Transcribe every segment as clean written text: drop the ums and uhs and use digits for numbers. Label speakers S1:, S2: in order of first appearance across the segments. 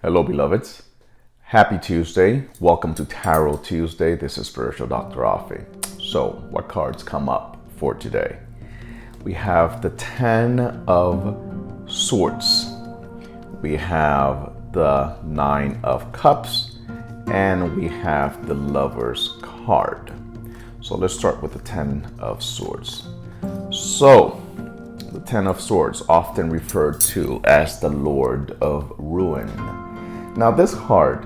S1: Hello, beloveds. Happy Tuesday. Welcome to Tarot Tuesday. This is Spiritual Dr. Afi. So, what cards come up for today? We have the Ten of Swords. We have the Nine of Cups. And we have the Lover's card. So, let's start with the Ten of Swords. So, the Ten of Swords, often referred to as the Lord of Ruin. Now, this card,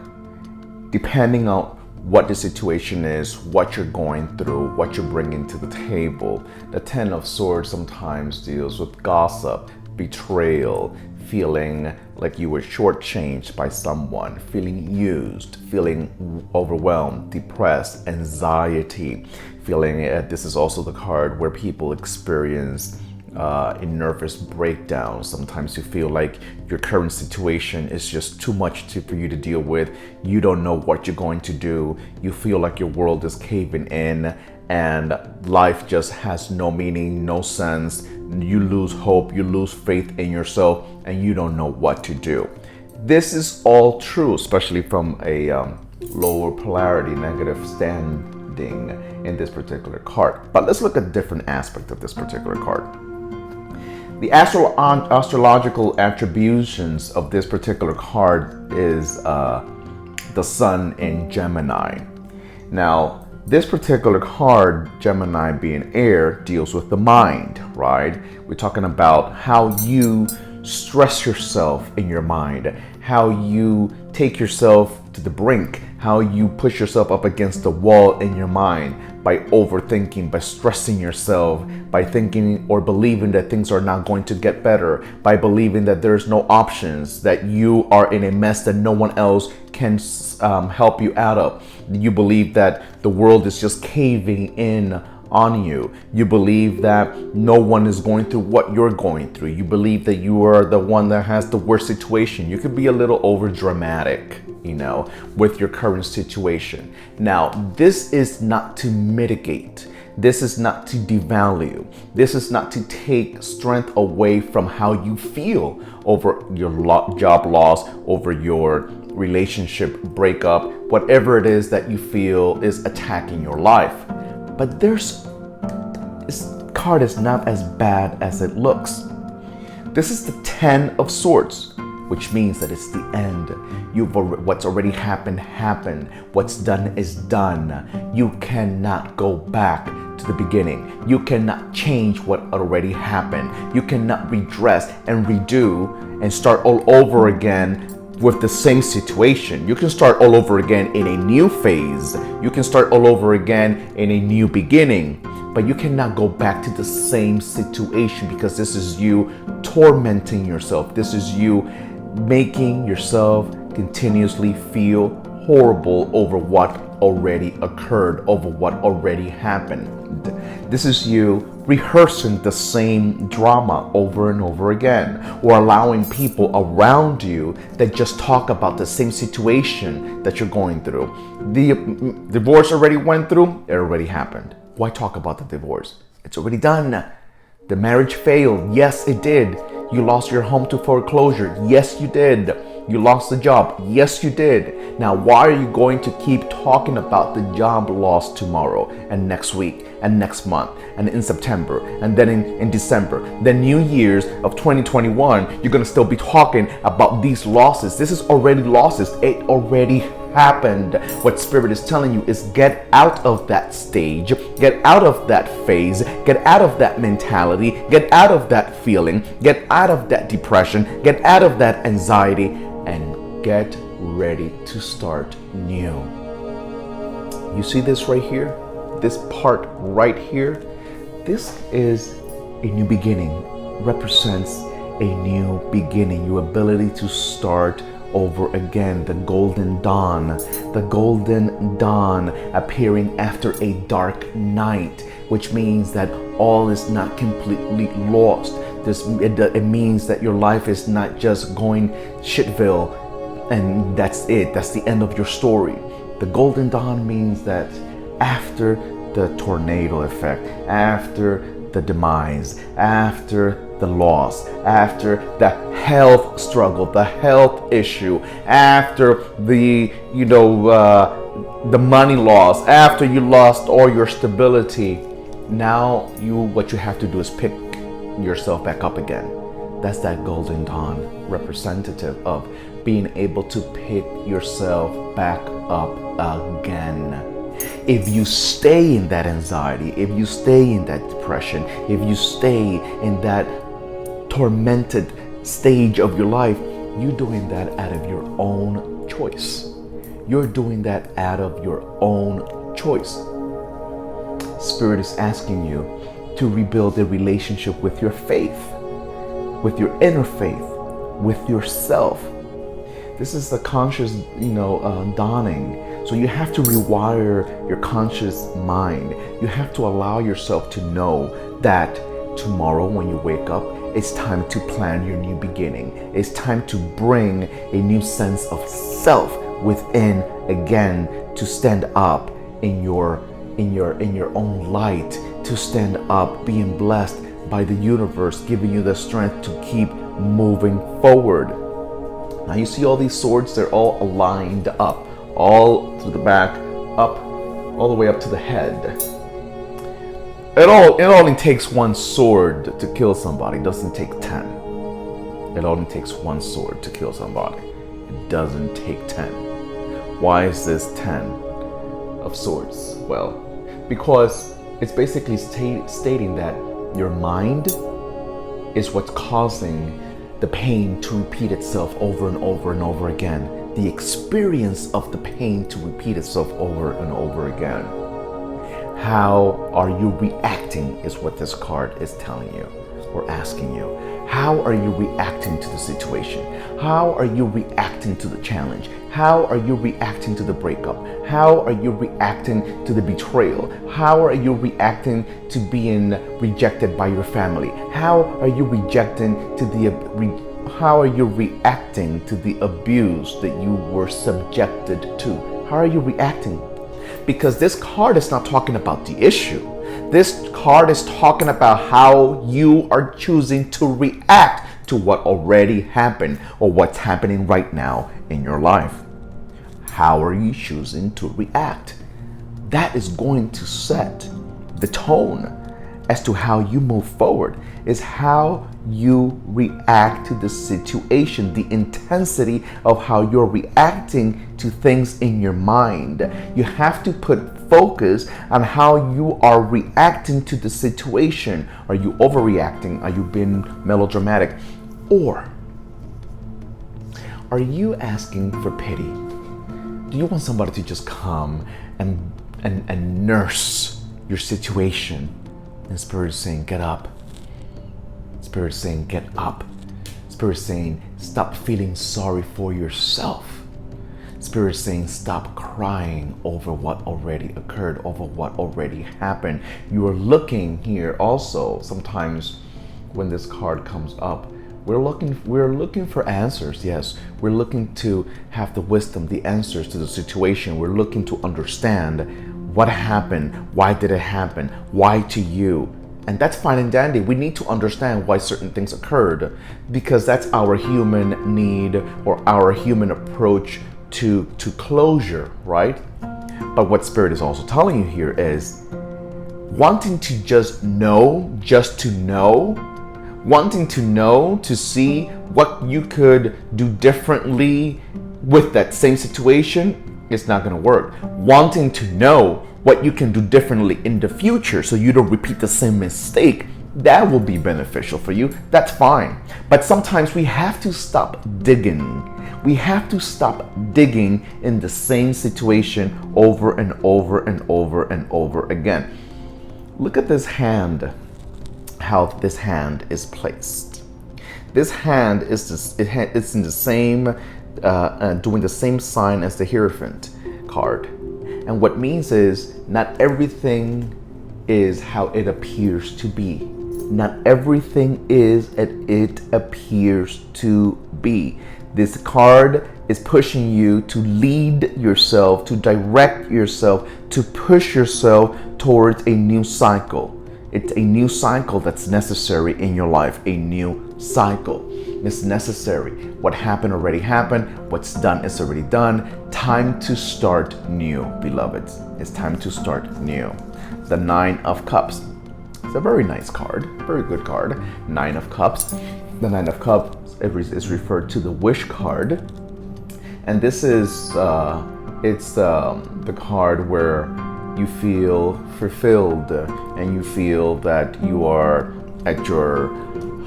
S1: depending on what the situation is, what you're going through, what you're bringing to the table, the Ten of Swords sometimes deals with gossip, betrayal, feeling like you were shortchanged by someone, feeling used, feeling overwhelmed, depressed, anxiety, feeling this is also the card where people experience a nervous breakdown. Sometimes you feel like your current situation is just too much for you to deal with. You don't know what you're going to do. You feel like your world is caving in and life just has no meaning, no sense. You lose hope, you lose faith in yourself, and you don't know what to do. This is all true, especially from a lower polarity, negative standing in this particular card. But let's look at different aspects of this particular card. The astrological attributions of this particular card is the Sun in Gemini. Now, this particular card, Gemini being air, deals with the mind, right? We're talking about how you stress yourself in your mind, how you take yourself to the brink, how you push yourself up against the wall in your mind by overthinking, by stressing yourself, by thinking or believing that things are not going to get better, by believing that there's no options, that you are in a mess that no one else can help you out of. You believe that the world is just caving in on you. You believe that no one is going through what you're going through. You believe that you are the one that has the worst situation. You could be a little over dramatic, with your current situation. Now, this is not to mitigate. This is not to devalue. This is not to take strength away from how you feel over your job loss, over your relationship breakup, whatever it is that you feel is attacking your life. But this card is not as bad as it looks. This is the Ten of Swords, which means that it's the end. What's already happened. What's done is done. You cannot go back to the beginning. You cannot change what already happened. You cannot redress and redo and start all over again with the same situation. You can start all over again in a new phase. You can start all over again in a new beginning. But you cannot go back to the same situation because this is you tormenting yourself. This is you making yourself continuously feel horrible over what already occurred, over what already happened. This is you rehearsing the same drama over and over again, or allowing people around you that just talk about the same situation that you're going through. The divorce already went through, it already happened. Why talk about the divorce? It's already done. The marriage failed. Yes, it did. You lost your home to foreclosure. Yes, you did. You lost the job. Yes, you did. Now, why are you going to keep talking about the job loss tomorrow and next week and next month and in September and then in December? Then New Year's of 2021, you're going to still be talking about these losses. This is already losses. It already happened. What Spirit is telling you is get out of that stage, get out of that phase, get out of that mentality, get out of that feeling, get out of that depression, get out of that anxiety, and get ready to start new. You see this right here? This part right here? This is a new beginning, represents a new beginning, your ability to start over again, the golden dawn appearing after a dark night, which means that all is not completely lost. It means that your life is not just going shitville and that's it, that's the end of your story. The golden dawn means that after the tornado effect, after the demise, after the loss, after the health struggle, the health issue, after the the money loss, after you lost all your stability, now what you have to do is pick yourself back up again. That's that golden dawn representative of being able to pick yourself back up again. If you stay in that anxiety, if you stay in that depression, if you stay in that tormented stage of your life, you're doing that out of your own choice. You're doing that out of your own choice. Spirit is asking you to rebuild a relationship with your faith, with your inner faith, with yourself. This is the conscious, dawning. So you have to rewire your conscious mind. You have to allow yourself to know that tomorrow when you wake up, it's time to plan your new beginning. It's time to bring a new sense of self within again, to stand up in your own light, to stand up being blessed by the universe, giving you the strength to keep moving forward. Now you see all these swords, they're all aligned up, all through the back, up, all the way up to the head. It only takes one sword to kill somebody. It doesn't take 10. It only takes one sword to kill somebody. It doesn't take 10. Why is this 10 of swords? Well, because it's basically stating that your mind is what's causing the pain to repeat itself over and over and over again. The experience of the pain to repeat itself over and over again. How are you reacting is what this card is telling you or asking you. How are you reacting to the situation? How are you reacting to the challenge? How are you reacting to the breakup? How are you reacting to the betrayal? How are you reacting to being rejected by your family? How are you reacting to the abuse that you were subjected to? How are you reacting? Because this card is not talking about the issue. This card is talking about how you are choosing to react to what already happened or what's happening right now in your life. How are you choosing to react? That is going to set the tone as to how you move forward, is how you react to the situation, the intensity of how you're reacting to things in your mind. You have to put focus on how you are reacting to the situation. Are you overreacting? Are you being melodramatic? Or are you asking for pity? Do you want somebody to just come and nurse your situation? And Spirit is saying, get up. Spirit is saying, get up. Spirit is saying, stop feeling sorry for yourself. Spirit is saying, stop crying over what already occurred, over what already happened. You are looking here also, sometimes when this card comes up, we're looking for answers, yes. We're looking to have the wisdom, the answers to the situation. We're looking to understand what happened, why did it happen, why to you. And that's fine and dandy. We need to understand why certain things occurred, because that's our human need or our human approach to closure, right? But what Spirit is also telling you here is wanting to just know, wanting to know, to see what you could do differently with that same situation, it's not going to work. Wanting to know what you can do differently in the future so you don't repeat the same mistake, that will be beneficial for you. That's fine. But sometimes we have to stop digging. We have to stop digging in the same situation over and over and over and over again. Look at this hand, how this hand is placed. This hand is it's in the same doing the same sign as the Hierophant card. And what means is not everything is how it appears to be. Not everything is as it appears to be. This card is pushing you to lead yourself, to direct yourself, to push yourself towards a new cycle. It's a new cycle that's necessary in your life. A new cycle is necessary. What happened already happened. What's done is already done. Time to start new, beloveds. It's time to start new. The Nine of Cups. It's a very nice card, very good card. Nine of Cups. The Nine of Cups is referred to the wish card, and this is the card where you feel fulfilled and you feel that you are at your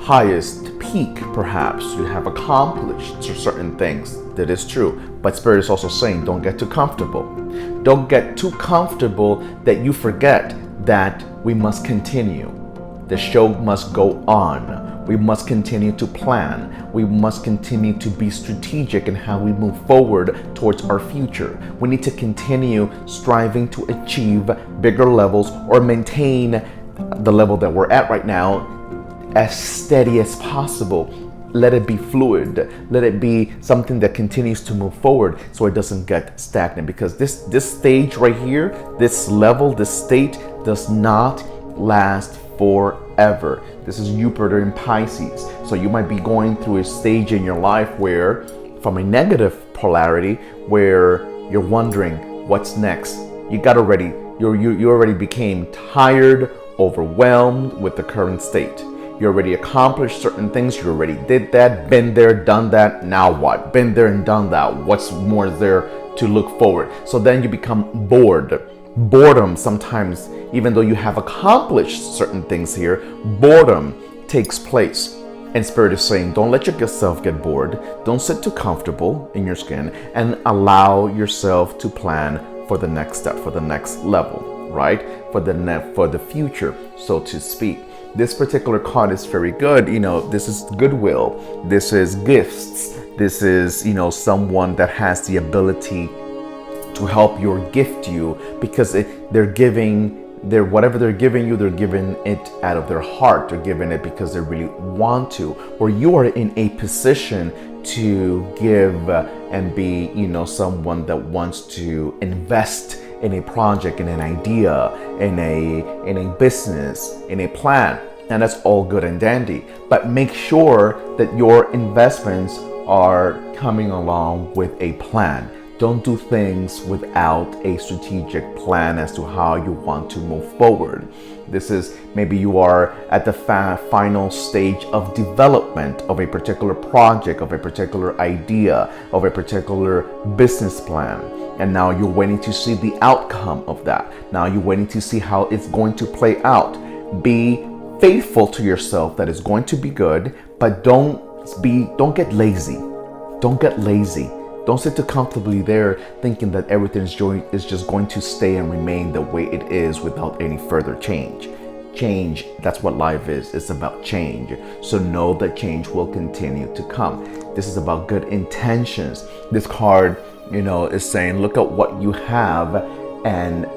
S1: highest peak. Perhaps you have accomplished certain things. That is true, but Spirit is also saying don't get too comfortable. Don't get too comfortable that you forget that we must continue. The show must go on. We must continue to plan. We must continue to be strategic in how we move forward towards our future. We need to continue striving to achieve bigger levels or maintain the level that we're at right now as steady as possible. Let it be fluid. Let it be something that continues to move forward so it doesn't get stagnant, because this stage right here, this level, this state does not last forever. This is Jupiter in Pisces. So you might be going through a stage in your life where, from a negative polarity, where you're wondering what's next. You already became tired, overwhelmed with the current state. You already accomplished certain things. You already did that, been there, done that. Now what? Been there and done that. What's more is there to look forward? So then you become bored. Boredom sometimes, even though you have accomplished certain things here, boredom takes place. And Spirit is saying, don't let yourself get bored. Don't sit too comfortable in your skin, and allow yourself to plan for the next step, for the next level, right? For the future, so to speak. This particular card is very good. This is goodwill. This is gifts. This is, someone that has the ability to help you or gift you, because whatever they're giving you, they're giving it out of their heart. They're giving it because they really want to, or you are in a position to give and be, someone that wants to invest in a project, in an idea, in a business, in a plan. And that's all good and dandy. But make sure that your investments are coming along with a plan. Don't do things without a strategic plan as to how you want to move forward. This is, maybe you are at the final stage of development of a particular project, of a particular idea, of a particular business plan. And now you're waiting to see the outcome of that. Now you're waiting to see how it's going to play out. Be faithful to yourself that it's going to be good, but don't get lazy. Don't get lazy. Don't sit too comfortably there thinking that everything is just going to stay and remain the way it is without any further change. Change, that's what life is. It's about change. So know that change will continue to come. This is about good intentions. This card, is saying, look at what you have and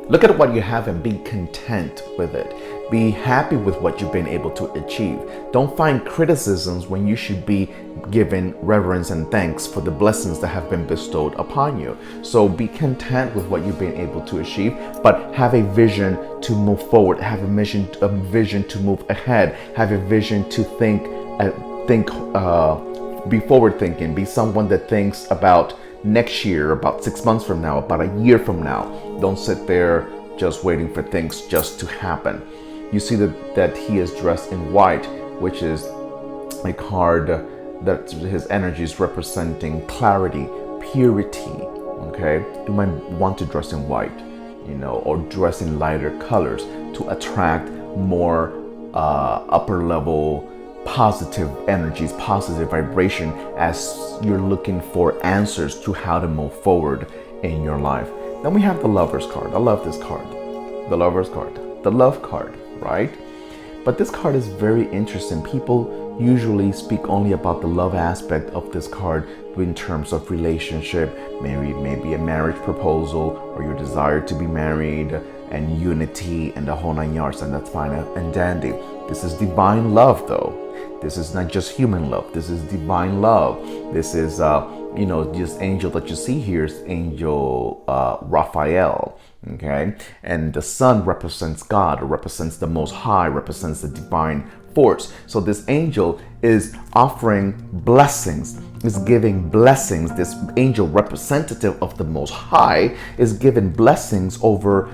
S1: look at what you have and be content with it. Be happy with what you've been able to achieve. Don't find criticisms when you should be giving reverence and thanks for the blessings that have been bestowed upon you. So be content with what you've been able to achieve, but have a vision to move forward. Have a vision to move ahead. Have a vision to be forward thinking. Be someone that thinks about next year, about 6 months from now, about a year from now. Don't sit there just waiting for things just to happen. You see that he is dressed in white, which is a card that his energy is representing clarity, purity. Okay, you might want to dress in white, or dress in lighter colors to attract more upper level positive energies, positive vibration, as you're looking for answers to how to move forward in your life. Then we have the Lover's card. I love this card. The Lover's card. The love card, right? But this card is very interesting. People usually speak only about the love aspect of this card in terms of relationship, maybe a marriage proposal, or your desire to be married, and unity, and the whole 9 yards, and that's fine and dandy. This is divine love, though. This is not just human love. This is divine love. This is this angel that you see here is Angel Raphael. Okay, and the sun represents God, represents the Most High, represents the divine force. So this angel is offering blessings, is giving blessings. This angel, representative of the Most High, is giving blessings over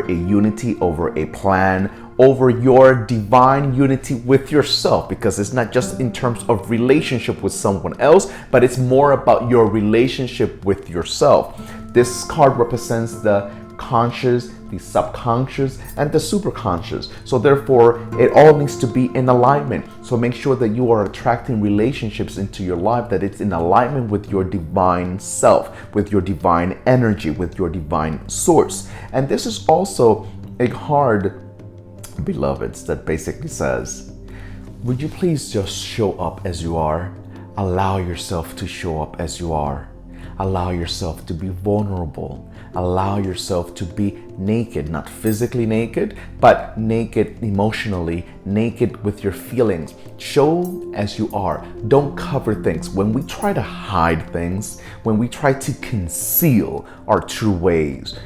S1: a unity, over a plan, over your divine unity with yourself, because it's not just in terms of relationship with someone else, but it's more about your relationship with yourself. This card represents the conscious, the subconscious, and the superconscious. So therefore, it all needs to be in alignment. So make sure that you are attracting relationships into your life, that it's in alignment with your divine self, with your divine energy, with your divine source. And this is also a card, beloveds, that basically says, would you please just show up as you are? Allow yourself to show up as you are. Allow yourself to be vulnerable. Allow yourself to be naked, not physically naked, but naked emotionally, naked with your feelings. Show as you are. Don't cover things. When we try to hide things, when we try to conceal our true ways,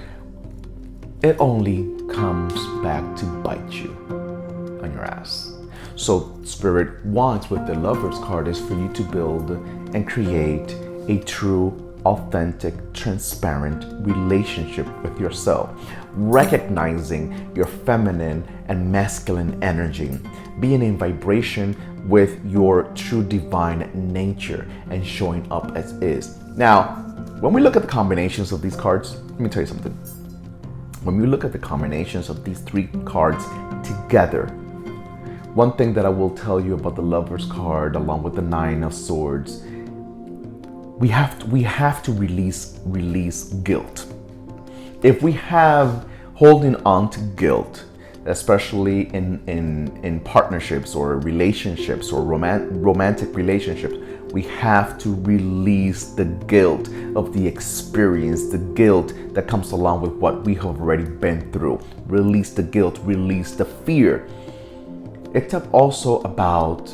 S1: it only comes back to bite you on your ass. So Spirit wants, with the Lover's card, is for you to build and create a true, authentic, transparent relationship with yourself, recognizing your feminine and masculine energy, being in vibration with your true divine nature, and showing up as is. Now, when we look at the combinations of these cards, let me tell you something. When we look at the combinations of these three cards together, one thing that I will tell you about the Lover's card, along with the Nine of Swords, we have to release guilt. If we have holding on to guilt, especially in partnerships or relationships or romantic relationships, we have to release the guilt of the experience, the guilt that comes along with what we have already been through. Release the guilt, release the fear. It's also about,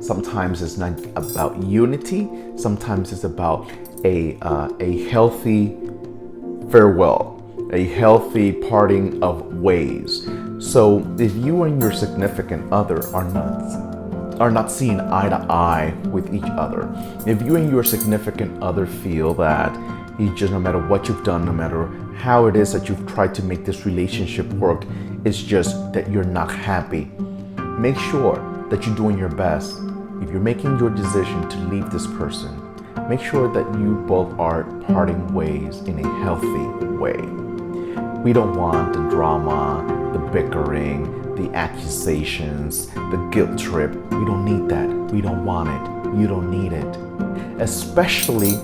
S1: sometimes it's not about unity, sometimes it's about a healthy farewell, a healthy parting of ways. So if you and your significant other are not seeing eye to eye with each other, if you and your significant other feel that you just, no matter what you've done, no matter how it is that you've tried to make this relationship work, it's just that you're not happy, make sure that you're doing your best. If you're making your decision to leave this person, make sure that you both are parting ways in a healthy way. We don't want the drama, the bickering, the accusations, the guilt trip. We don't need that. We don't want it. You don't need it. Especially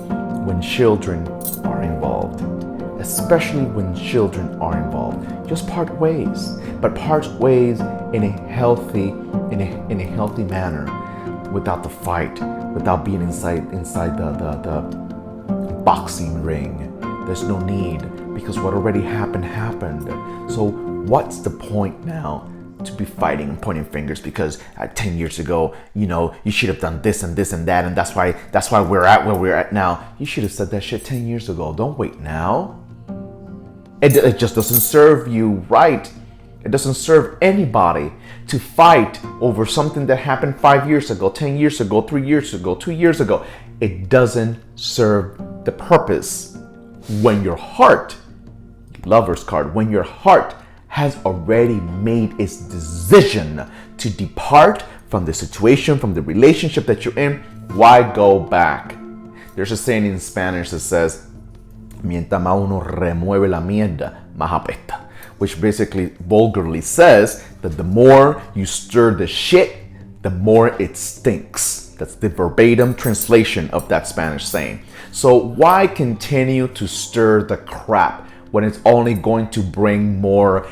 S1: when children are involved. Especially when children are involved. Just part ways, but part ways in a healthy manner, without the fight, without being inside the boxing ring. There's no need, because what already happened. So what's the point now to be fighting and pointing fingers because 10 years ago, you should have done this and this and that, and that's why we're at where we're at now. You should have said that shit 10 years ago. Don't wait now. It just doesn't serve you right. It doesn't serve anybody to fight over something that happened 5 years ago, 10 years ago, 3 years ago, 2 years ago. It doesn't serve the purpose. When your heart, Lover's card, when your heart has already made its decision to depart from the situation, from the relationship that you're in, why go back? There's a saying in Spanish that says, mientras más uno remueve la mierda, más apesta, which basically vulgarly says that the more you stir the shit, the more it stinks. That's the verbatim translation of that Spanish saying. So why continue to stir the crap when it's only going to bring more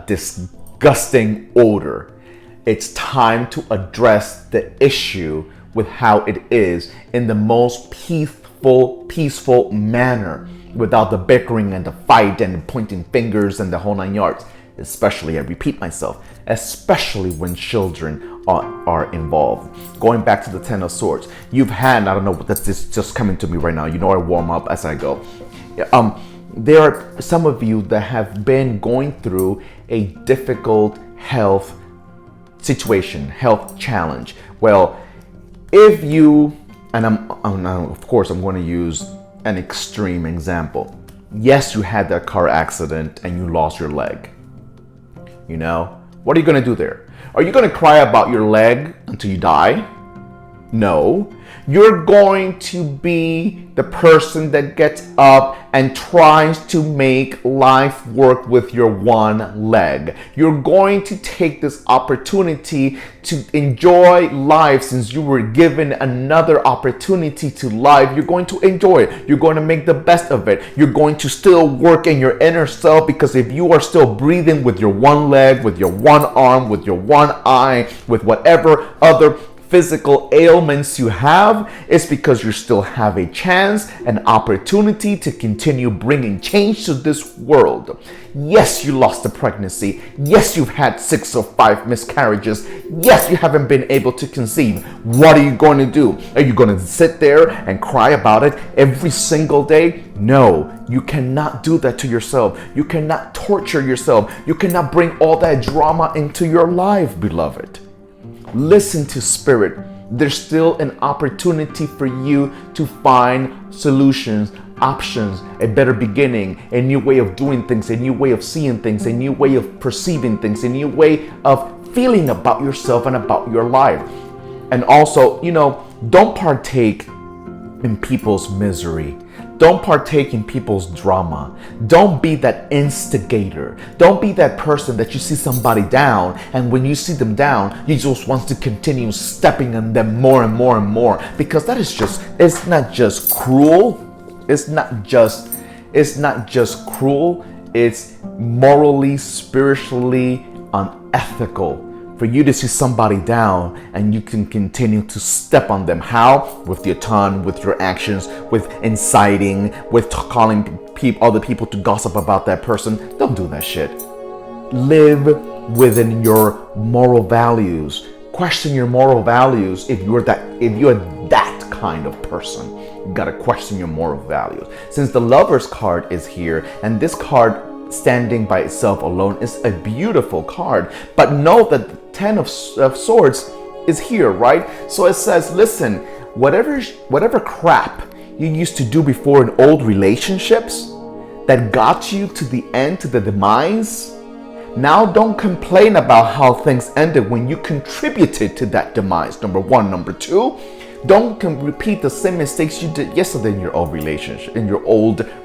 S1: disgusting odor? It's time to address the issue with how it is in the most peaceful manner, without the bickering and the fight and pointing fingers and the whole nine yards. especially, I repeat myself, especially when children are involved. Going back to the Ten of Swords, you've had, I don't know, that's just coming to me right now. You know, I warm up as I go. There are some of you that have been going through a difficult health situation, health challenge. Well, if you, and of course, I'm going to use an extreme example. Yes, you had that car accident and you lost your leg. You know, what are you going to do there? Are you going to cry about your leg until you die? No. You're going to be the person that gets up and tries to make life work with your one leg. You're going to take this opportunity to enjoy life since you were given another opportunity to live. You're going to enjoy it. You're going to make the best of it. You're going to still work in your inner self, because if you are still breathing with your one leg, with your one arm, with your one eye, with whatever other physical ailments you have, it's because you still have a chance, an opportunity to continue bringing change to this world. Yes, you lost a pregnancy. Yes, you've had 6 or 5 miscarriages. Yes, you haven't been able to conceive. What are you going to do? Are you going to sit there and cry about it every single day? No, you cannot do that to yourself. You cannot torture yourself. You cannot bring all that drama into your life, beloved. Listen to Spirit. There's still an opportunity for you to find solutions, options, a better beginning, a new way of doing things, a new way of seeing things, a new way of perceiving things, a new way of feeling about yourself and about your life. And also, don't partake in people's misery. Don't partake in people's drama. Don't be that instigator. Don't be that person that you see somebody down, and when you see them down, you just want to continue stepping on them more and more and more, because that is it's not just cruel. It's not just cruel. It's morally, spiritually unethical for you to see somebody down and you can continue to step on them. How? With your tongue, with your actions, with inciting, with calling other people to gossip about that person. Don't do that shit. Live within your moral values. Question your moral values. If you're that kind of person, you gotta question your moral values. Since the Lover's card is here, and this card standing by itself alone is a beautiful card, but know that the Ten of Swords is here, right? So it says, listen, whatever crap you used to do before in old relationships that got you to the end, to the demise, now don't complain about how things ended when you contributed to that demise. Number one. Number two, don't repeat the same mistakes you did yesterday in your old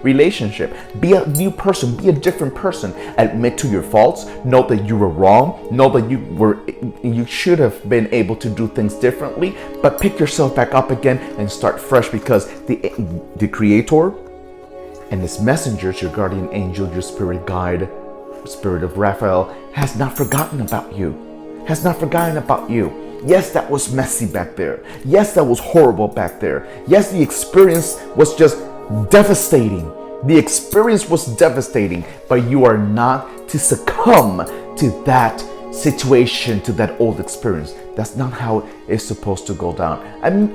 S1: relationship. Be a new person. Be a different person. Admit to your faults. Know that you were wrong. Know that you should have been able to do things differently. But pick yourself back up again and start fresh, because the Creator and His messengers, your guardian angel, your spirit guide, Spirit of Raphael, has not forgotten about you. Has not forgotten about you. Yes, that was messy back there. Yes, that was horrible back there. Yes, the experience was just devastating. The experience was devastating, but you are not to succumb to that situation, to that old experience. That's not how it's supposed to go down.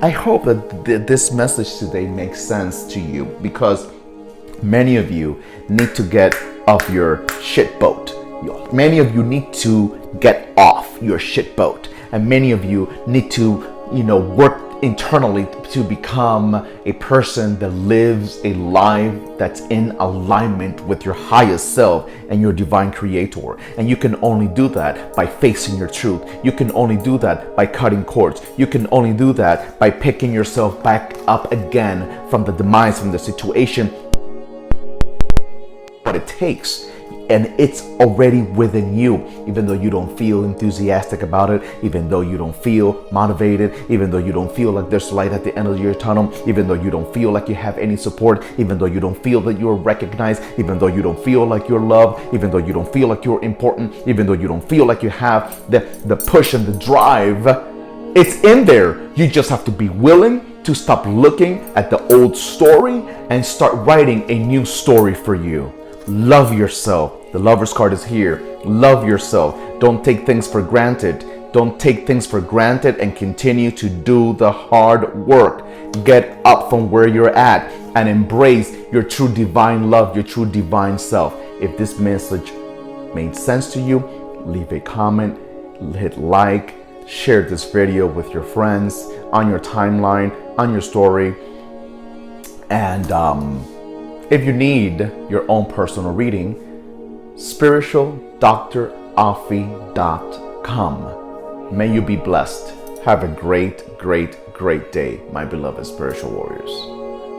S1: I hope that this message today makes sense to you, because many of you need to get off your shit boat. Many of you need to get off your shit boat. And many of you need to, work internally to become a person that lives a life that's in alignment with your highest self and your divine Creator. And you can only do that by facing your truth. You can only do that by cutting cords. You can only do that by picking yourself back up again from the demise, from the situation. What it takes. And it's already within you, even though you don't feel enthusiastic about it, even though you don't feel motivated, even though you don't feel like there's light at the end of your tunnel, even though you don't feel like you have any support, even though you don't feel that you're recognized, even though you don't feel like you're loved, even though you don't feel like you're important, even though you don't feel like you have the push and the drive. It's in there. You just have to be willing to stop looking at the old story and start writing a new story for you. Love yourself. The Lover's card is here. Love yourself. Don't take things for granted. Don't take things for granted and continue to do the hard work. Get up from where you're at and embrace your true divine love, your true divine self. If this message made sense to you, leave a comment, hit like, share this video with your friends, on your timeline, on your story. And if you need your own personal reading, spiritualdoctorafi.com. May you be blessed. Have a great, great, great day, my beloved spiritual warriors.